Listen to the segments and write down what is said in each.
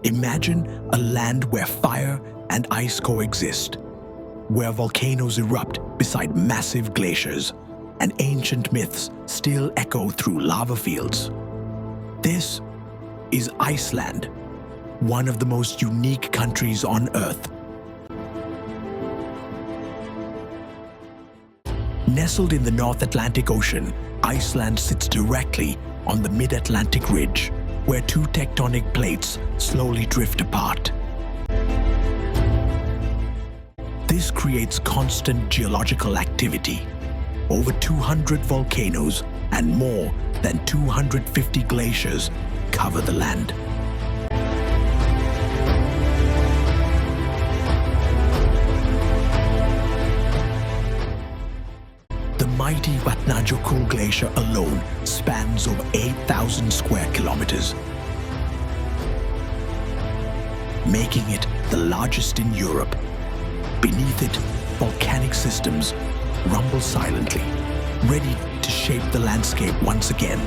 Imagine a land where fire and ice coexist, where volcanoes erupt beside massive glaciers, and ancient myths still echo through lava fields. This is Iceland, one of the most unique countries on Earth. Nestled in the North Atlantic Ocean, Iceland sits directly on the mid-Atlantic ridge, where two tectonic plates slowly drift apart. This creates constant geological activity. Over 200 volcanoes and more than 250 glaciers cover the land. The mighty Vatnajökull Glacier alone spans over 8,000 square kilometers, making it the largest in Europe. Beneath it, volcanic systems rumble silently, ready to shape the landscape once again.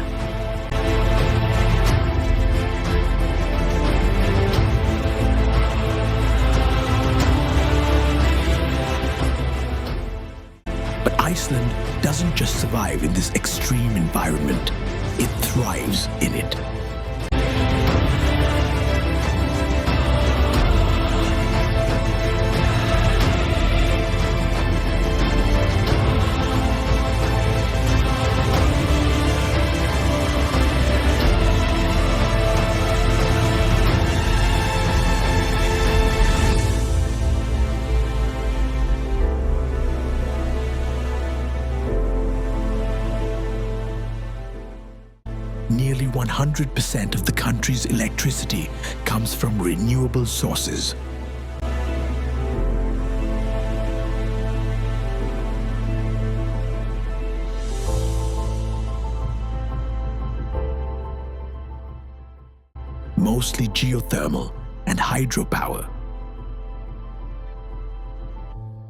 But Iceland doesn't just survive in this extreme environment, it thrives in it. Nearly 100% of the country's electricity comes from renewable sources. Mostly geothermal and hydropower.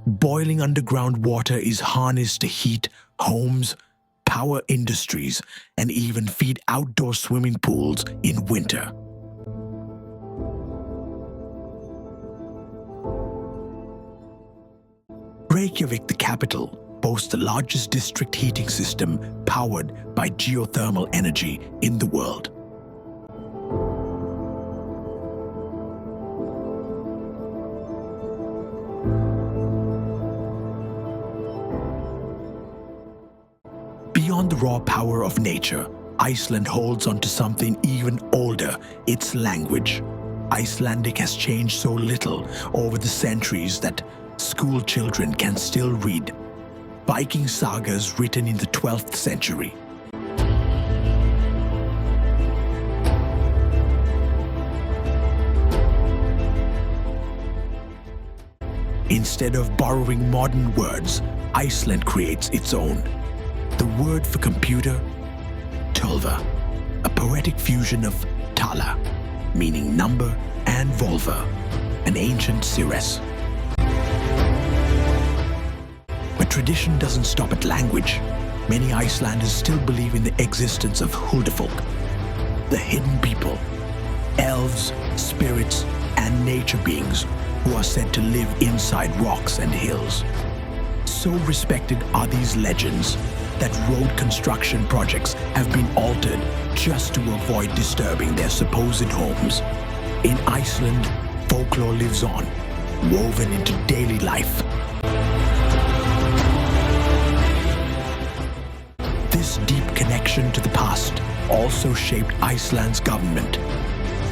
Boiling underground water is harnessed to heat homes, power industries, and even feed outdoor swimming pools in winter. Reykjavik, the capital, boasts the largest district heating system powered by geothermal energy in the world. Beyond the raw power of nature, Iceland holds on to something even older, its language. Icelandic has changed so little over the centuries that school children can still read Viking sagas written in the 12th century. Instead of borrowing modern words, Iceland creates its own. The word for computer, tölva, a poetic fusion of tala, meaning number, and volva, an ancient cirrus. But tradition doesn't stop at language. Many Icelanders still believe in the existence of Huldufolk, the hidden people, elves, spirits, and nature beings who are said to live inside rocks and hills. So respected are these legends that road construction projects have been altered just to avoid disturbing their supposed homes. In Iceland, folklore lives on, woven into daily life. This deep connection to the past also shaped Iceland's government.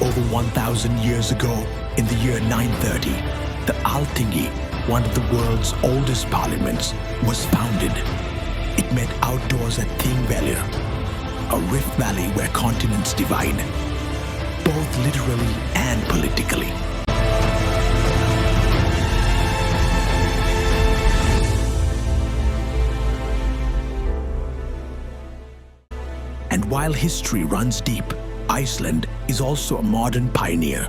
Over 1,000 years ago, in the year 930, the Alþingi, one of the world's oldest parliaments, was founded. It met outdoors at Thynk, a rift valley where continents divide, both literally and politically. And while history runs deep, Iceland is also a modern pioneer.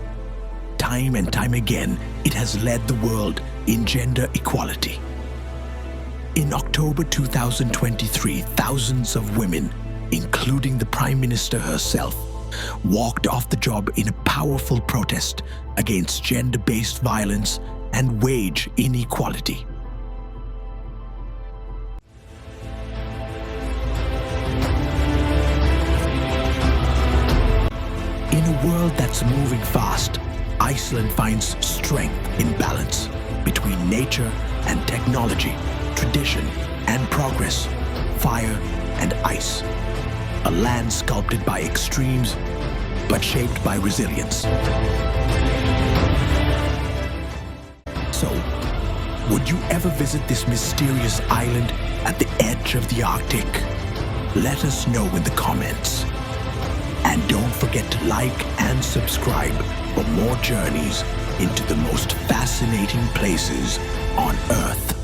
Time and time again, it has led the world in gender equality. In October 2023, thousands of women, including the Prime Minister herself, walked off the job in a powerful protest against gender-based violence and wage inequality. In a world that's moving fast, Iceland finds strength in balance between nature and technology, tradition and progress, fire and ice. A land sculpted by extremes, but shaped by resilience. So, would you ever visit this mysterious island at the edge of the Arctic? Let us know in the comments. And don't forget to like and subscribe for more journeys into the most fascinating places on Earth.